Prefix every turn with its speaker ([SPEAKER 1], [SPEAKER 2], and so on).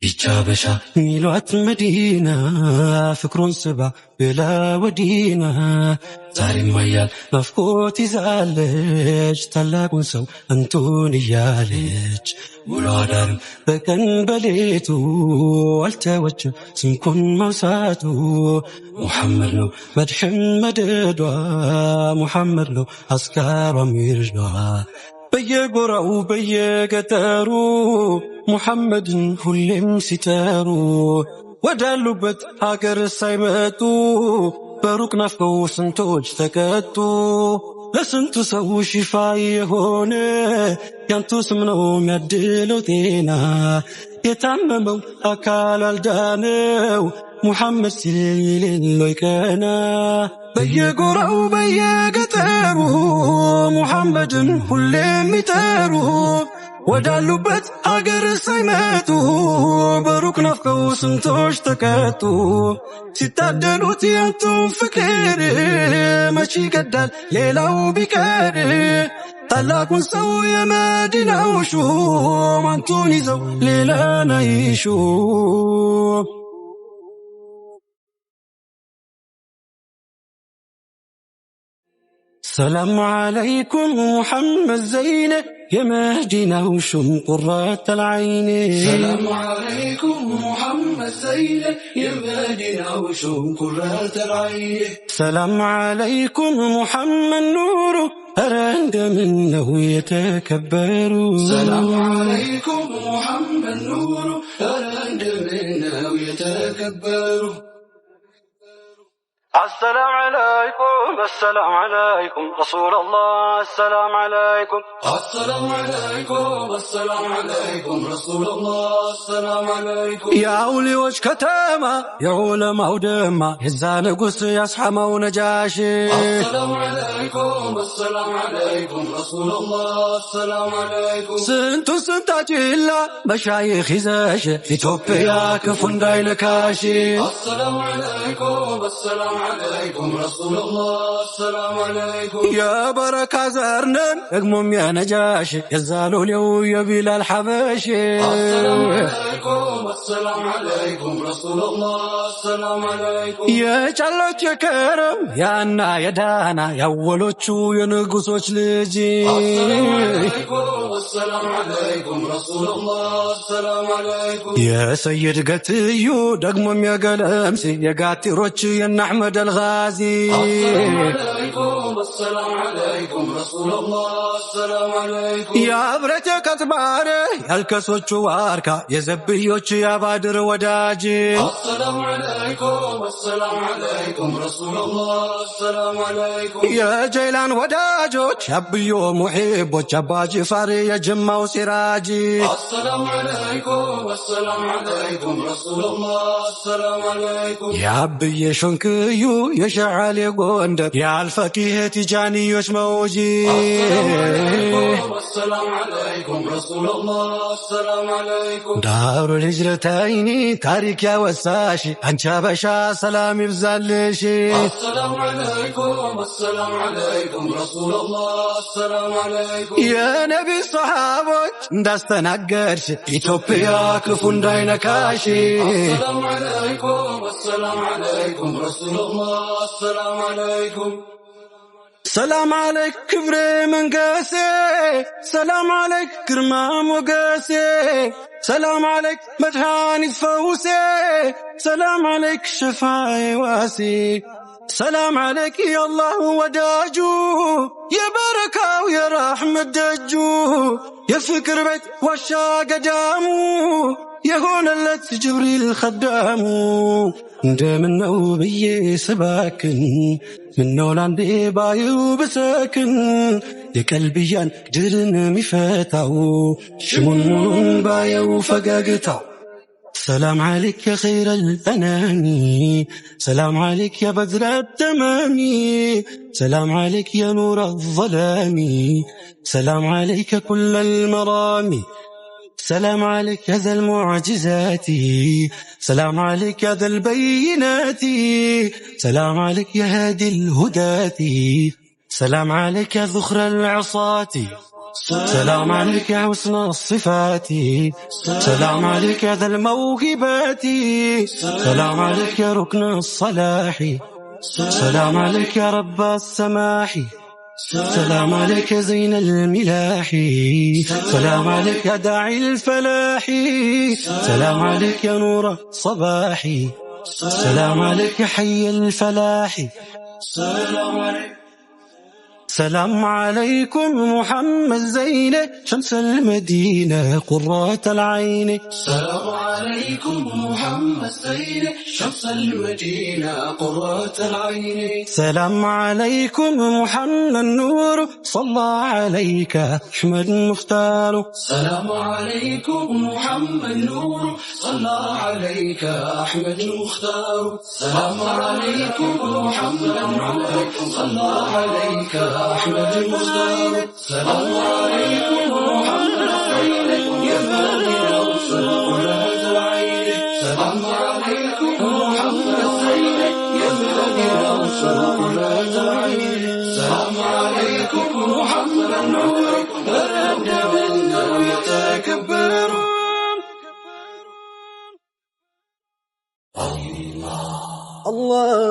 [SPEAKER 1] ይቻበሻ ሚሏት መዲና ፍቅሩን ስባ ብላ ወዲና ዛሬም አያል ናፍቆት ይዛለች ታላቁን ሰው አንቱን እያለች ውሎ አዳርም በቀን በሌቱ አልተወችም ስምኩን መውሳቱ ሙሐመድ ነው መድሕም መደዷ ሙሐመድ ነው አስካሯ ሚርዷ በየጎራው በየገጠሩ ሙሐመድን ሁሌም ሲጠሩ ወዳሉበት ሀገር ሳይመጡ በሩቅ ናፍቀው ስንቶች ተቀጡ ለስንቱ ሰው ሽፋ የሆነ ያንቱ ስም ነው የሚያድለው ጤና የታመመው አካል አልዳነው ሙሐመድ ሲል ሌሎይ ቀና በየጎራው በየገጠሩ ሙሐመድን ሁሌም ይጠሩ ወዳሉበት ሀገር ሳይመጡ በሩቅ ናፍቀው ስንቶች ተቀጡ ሲታደሉት ያንቱን ፍቅር መች ይገዳል ሌላው ቢቀር ታላቁን ሰው የመዲናው ሹም አንቱን ይዘው ሌላን አይሹ ሰላም አለይኩም ሙሐመድ ዘይነ የመዲናው ሹም ቁረተ العين
[SPEAKER 2] ሰላም አለይኩም ሙሐመድ ዘይነ የመዲናው ሹም ቁረተ العين
[SPEAKER 1] ሰላም አለይኩም ሙሐመድ ኑሩ ኧረ እንደምነው የተከበሩ
[SPEAKER 2] ሰላም አለይኩም ሙሐመድ ኑሩ ኧረ እንደምነው የተከበሩ
[SPEAKER 1] السلام عليكم رسول الله السلام عليكم
[SPEAKER 2] رسول الله السلام عليكم
[SPEAKER 1] يا أولي وش كتامة يا علماء ودمة يزان قس يصحمة ونجاشي
[SPEAKER 2] السلام عليكم رسول الله السلام عليكم
[SPEAKER 1] سنتو سنتاجيلا مشايخ يزاشي في توبيا كفن دايلكاشي
[SPEAKER 2] السلام عليكم رسول الله السلام عليكم
[SPEAKER 1] يا بركة زرنن اقمم يا نجاشي يزالوا ليو يا بلال حبشي
[SPEAKER 2] السلام عليكم رسول الله السلام عليكم
[SPEAKER 1] يا جلوت يا كرم يا أنا يا دانا يا ولوتشو يا نقصوش لجي
[SPEAKER 2] السلام عليكم رسول الله السلام عليكم
[SPEAKER 1] يا سيد قتيو دقمم يا قلمسي يا قاتي روتشي يا أحمد الغازي
[SPEAKER 2] السلام عليكم رسول الله السلام عليكم
[SPEAKER 1] يا برتك أتباري يا الكسوتشو واركا يا زبيوتشي يا بادر وداجي
[SPEAKER 2] السلام عليكم رسول الله السلام عليكم
[SPEAKER 1] يا جيلان وداجوتش يا بيو محبوتش يا باجي فاري يا جمة وسراجي
[SPEAKER 2] السلام عليكم رسول الله السلام عليكم
[SPEAKER 1] يا بي شنكيو يا شعالي قوندب يا الفكيه تجاني يوش موجي
[SPEAKER 2] السلام عليكم رسول الله السلام عليكم
[SPEAKER 1] دار الهجرتيني تاريك يا وساشي انشا بشا سلام يبزالشي
[SPEAKER 2] السلام عليكم رسول الله السلام عليكم
[SPEAKER 1] يا نبي الصحابة እንዳስተናገርሽ ኢትዮጵያ ክፉ እንዳይነካሽ
[SPEAKER 2] السلام عليكم رسول الله السلام عليكم
[SPEAKER 1] ሰላም አለይክ ክብሬ መንገሴ ሰላም አለይክ ግርማ ሞገሴ ሰላም አለይክ መድኃኒት ፈውሴ ሰላም አለይክ ሸፋዬ ዋሴ ሰላም አለይክ የአላህ ወዳጁ የበረካው የራህመት ደጁ የፍቅር ቤት ዋሻ ገዳሙ የሆነለት ጅብሪል ኸዳሙ እንደምነው ብዬ ስባክን ምነው ላንዴ ባዩ ብሰክን የቀልብያን ድርን የሚፈታው ሽሙንሙኑን ባየው ፈገግታው سلام عليك يا خير الأنام سلام عليك يا بدر التمام سلام عليك يا نور الظلام سلام عليك كل المرام سلام عليك يا ذا المعجزات، سلام عليك يا ذا البينات، سلام عليك يا هادي الهداة، سلام عليك يا ذخر العصاة، سلام عليك يا حسن الصفات، سلام عليك يا ذا الموهبات، سلام عليك يا ركن الصلاح، سلام عليك يا رب السماح، سلام عليك يا زين الملاح، سلام عليك يا داعي الفلاح، سلام عليك يا نور الصباح، سلام عليك يا حي الفلاح، سلام عليك. سلام عليكم محمد زينة شمس المدينة قرة العين.
[SPEAKER 2] سلام عليكم محمد زينة شمس المدينة قرة العين.
[SPEAKER 1] سلام عليكم محمد نور صلى عليك أحمد مختار.
[SPEAKER 2] سلام عليكم محمد نور صلى عليك أحمد المختار. سلام عليكم محمد نور صلى عليك أحمد المختار. سلام عليكم محمد خير يا باقي رسل قرة العين. سلام عليكم محمد خير يا باقي رسل قرة العين. سلام عليكم محمد نور الرب منا يتكبر.
[SPEAKER 1] الله